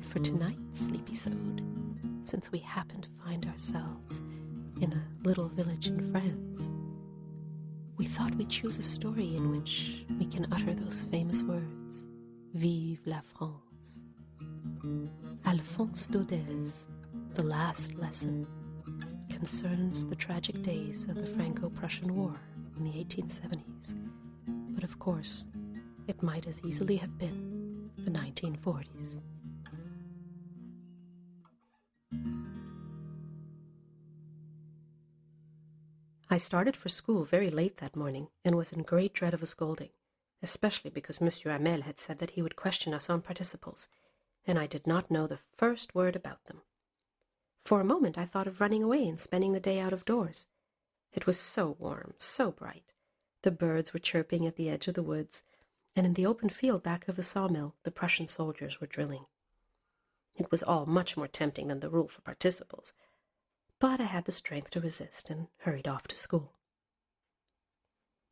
for tonight's sleepisode, since we happen to find ourselves in a little village in France. We thought we'd choose a story in which we can utter those famous words, Vive la France. Alphonse Daudet's The Last Lesson concerns the tragic days of the Franco-Prussian War in the 1870s, but of course, it might as easily have been the 1940s. I started for school very late that morning and was in great dread of a scolding, especially because Monsieur Hamel had said that he would question us on participles, and I did not know the first word about them. For a moment I thought of running away and spending the day out of doors. It was so warm, so bright. The birds were chirping at the edge of the woods, and in the open field back of the sawmill the Prussian soldiers were drilling. It was all much more tempting than the rule for participles, but I had the strength to resist and hurried off to school.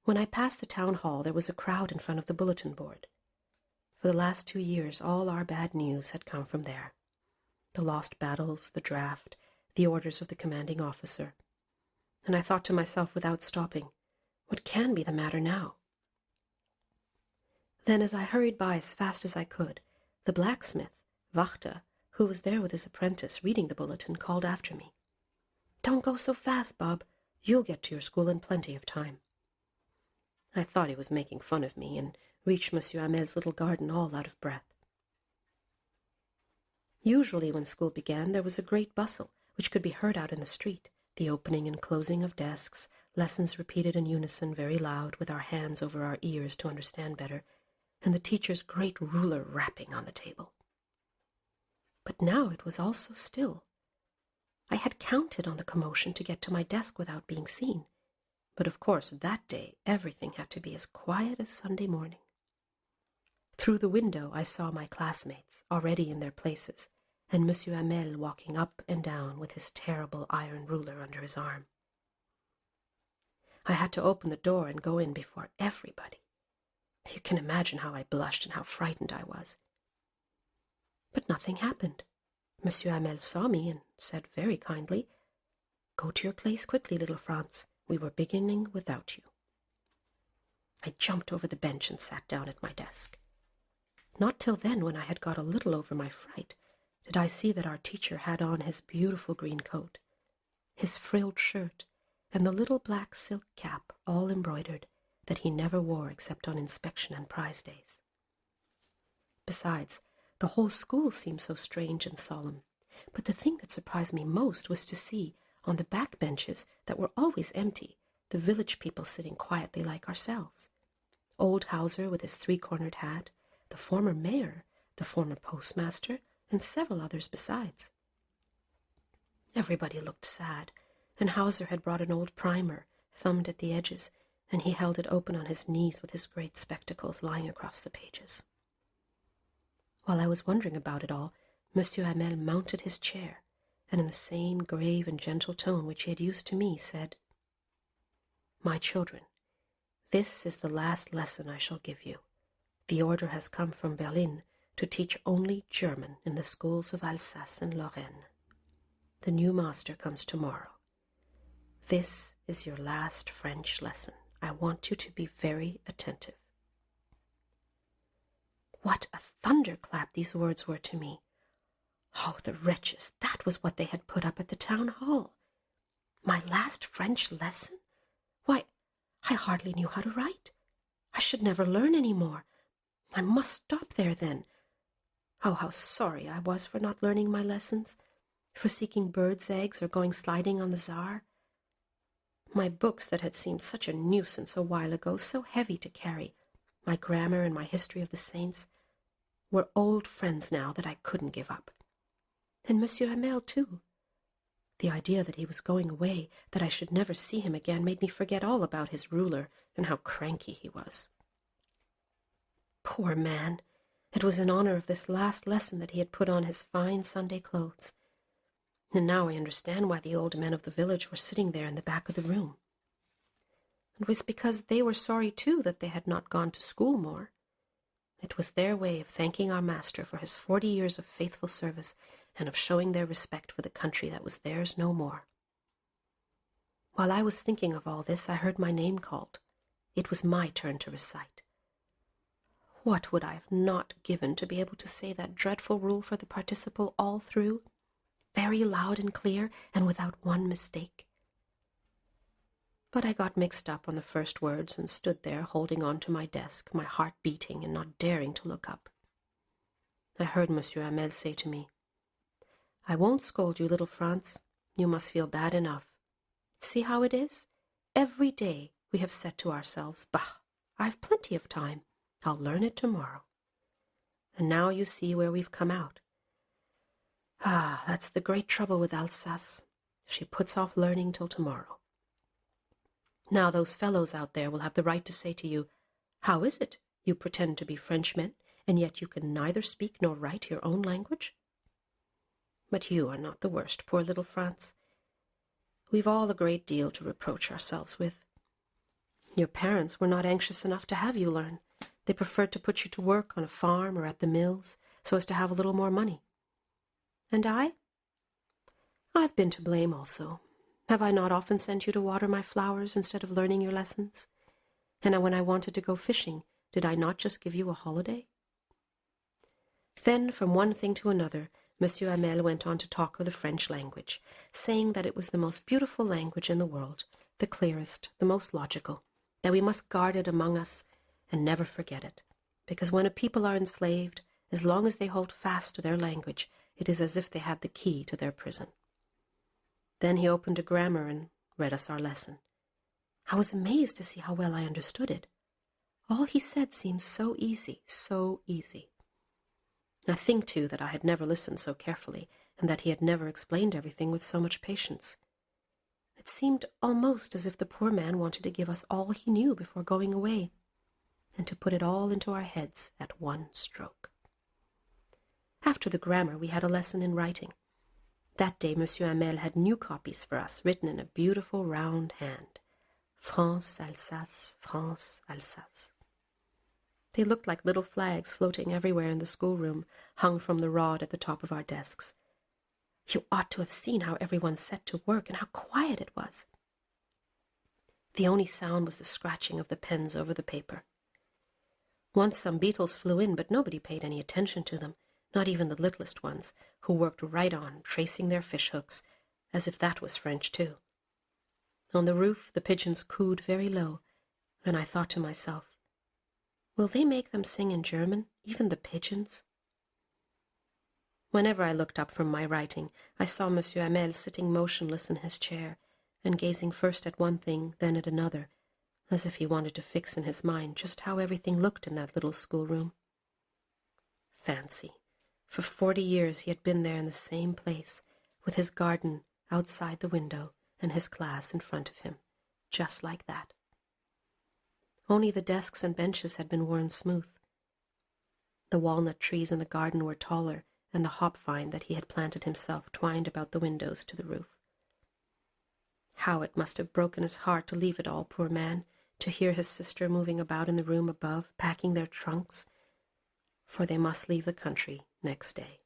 When I passed the town hall, there was a crowd in front of the bulletin board. For the last 2 years, all our bad news had come from there. The lost battles, the draft, the orders of the commanding officer. And I thought to myself without stopping, what can be the matter now? Then, as I hurried by as fast as I could, the blacksmith, Wachter, who was there with his apprentice reading the bulletin, called after me. "Don't go so fast, Bob. You'll get to your school in plenty of time." I thought he was making fun of me, and reached Monsieur Hamel's little garden all out of breath. Usually when school began, there was a great bustle, which could be heard out in the street, the opening and closing of desks, lessons repeated in unison very loud, with our hands over our ears to understand better, and the teacher's great ruler rapping on the table. But now it was all so still. I had counted on the commotion to get to my desk without being seen, but of course that day everything had to be as quiet as Sunday morning. Through the window I saw my classmates already in their places, and Monsieur Hamel walking up and down with his terrible iron ruler under his arm. I had to open the door and go in before everybody. You can imagine how I blushed and how frightened I was. But nothing happened. Monsieur Hamel saw me and said very kindly, "Go to your place quickly, little Franz. We were beginning without you." I jumped over the bench and sat down at my desk. Not till then, when I had got a little over my fright, did I see that our teacher had on his beautiful green coat, his frilled shirt, and the little black silk cap, all embroidered, that he never wore except on inspection and prize days. Besides, the whole school seemed so strange and solemn, but the thing that surprised me most was to see, on the back benches that were always empty, the village people sitting quietly like ourselves. Old Hauser with his three-cornered hat, the former mayor, the former postmaster, and several others besides. Everybody looked sad, and Hauser had brought an old primer, thumbed at the edges, and he held it open on his knees with his great spectacles lying across the pages. While I was wondering about it all, Monsieur Hamel mounted his chair, and in the same grave and gentle tone which he had used to me, said, "My children, this is the last lesson I shall give you. The order has come from Berlin to teach only German in the schools of Alsace and Lorraine. The new master comes tomorrow. This is your last French lesson. I want you to be very attentive." What a thunderclap these words were to me. Oh, the wretches, that was what they had put up at the town hall. My last French lesson? Why, I hardly knew how to write. I should never learn any more. I must stop there then. Oh, how sorry I was for not learning my lessons, for seeking birds' eggs or going sliding on the Tsar. My books that had seemed such a nuisance a while ago, so heavy to carry, my grammar and my history of the saints, were old friends now that I couldn't give up. And Monsieur Hamel, too. The idea that he was going away, that I should never see him again, made me forget all about his ruler and how cranky he was. Poor man! It was in honor of this last lesson that he had put on his fine Sunday clothes. And now I understand why the old men of the village were sitting there in the back of the room. It was because they were sorry, too, that they had not gone to school more. It was their way of thanking our master for his 40 years of faithful service and of showing their respect for the country that was theirs no more. While I was thinking of all this, I heard my name called. It was my turn to recite. What would I have not given to be able to say that dreadful rule for the participle all through, very loud and clear, and without one mistake? But I got mixed up on the first words and stood there holding on to my desk, my heart beating and not daring to look up. I heard Monsieur Hamel say to me, "I won't scold you, little Franz. You must feel bad enough. See how it is? Every day we have said to ourselves, 'Bah, I've plenty of time. I'll learn it tomorrow.' And now you see where we've come out. Ah, that's the great trouble with Alsace. She puts off learning till tomorrow. Now those fellows out there will have the right to say to you, 'How is it you pretend to be Frenchmen, and yet you can neither speak nor write your own language?' But you are not the worst, poor little Franz. We've all a great deal to reproach ourselves with. Your parents were not anxious enough to have you learn. They preferred to put you to work on a farm or at the mills, so as to have a little more money. And I've been to blame also. Have I not often sent you to water my flowers instead of learning your lessons? And when I wanted to go fishing, did I not just give you a holiday?" Then, from one thing to another, Monsieur Hamel went on to talk of the French language, saying that it was the most beautiful language in the world, the clearest, the most logical, that we must guard it among us and never forget it, because when a people are enslaved, as long as they hold fast to their language, it is as if they had the key to their prison. Then he opened a grammar and read us our lesson. I was amazed to see how well I understood it. All he said seemed so easy, so easy. I think, too, that I had never listened so carefully, and that he had never explained everything with so much patience. It seemed almost as if the poor man wanted to give us all he knew before going away, and to put it all into our heads at one stroke. After the grammar, we had a lesson in writing. That day, Monsieur Hamel had new copies for us, written in a beautiful round hand. France, Alsace, France, Alsace. They looked like little flags floating everywhere in the schoolroom, hung from the rod at the top of our desks. You ought to have seen how everyone set to work and how quiet it was. The only sound was the scratching of the pens over the paper. Once some beetles flew in, but nobody paid any attention to them, not even the littlest ones, who worked right on, tracing their fish hooks, as if that was French too. On the roof the pigeons cooed very low, and I thought to myself, will they make them sing in German, even the pigeons? Whenever I looked up from my writing, I saw Monsieur Hamel sitting motionless in his chair, and gazing first at one thing, then at another, as if he wanted to fix in his mind just how everything looked in that little schoolroom. Fancy, for 40 years he had been there in the same place, with his garden outside the window and his class in front of him, just like that. Only the desks and benches had been worn smooth. The walnut trees in the garden were taller, and the hop vine that he had planted himself twined about the windows to the roof. How it must have broken his heart to leave it all, poor man, to hear his sister moving about in the room above, packing their trunks, for they must leave the country next day.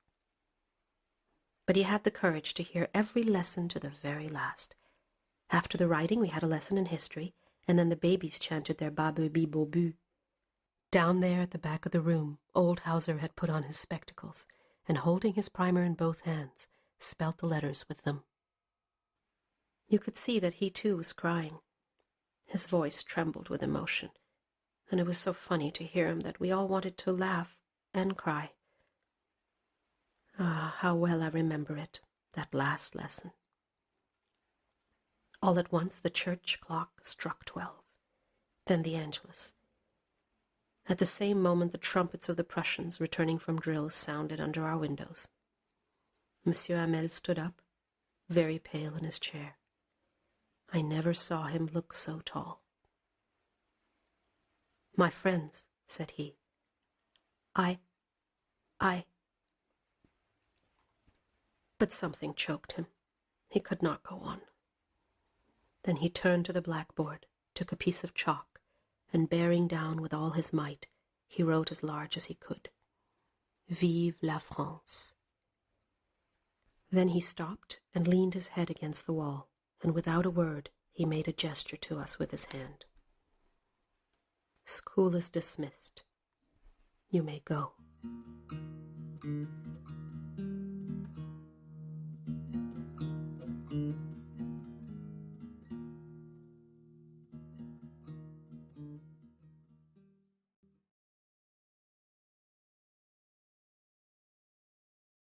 But he had the courage to hear every lesson to the very last. After the writing, we had a lesson in history, and then the babies chanted their ba-bu-bi-bo-bu. Down there at the back of the room, old Hauser had put on his spectacles, and holding his primer in both hands, spelt the letters with them. You could see that he too was crying. His voice trembled with emotion, and it was so funny to hear him that we all wanted to laugh and cry. Ah, how well I remember it, that last lesson. All at once the church clock struck 12, then the Angelus. At the same moment the trumpets of the Prussians returning from drills sounded under our windows. Monsieur Hamel stood up, very pale in his chair. I never saw him look so tall. "My friends," said he, I... But something choked him. He could not go on. Then he turned to the blackboard, took a piece of chalk, and bearing down with all his might, he wrote as large as he could. Vive la France. Then he stopped and leaned his head against the wall, and without a word he made a gesture to us with his hand. School is dismissed. You may go.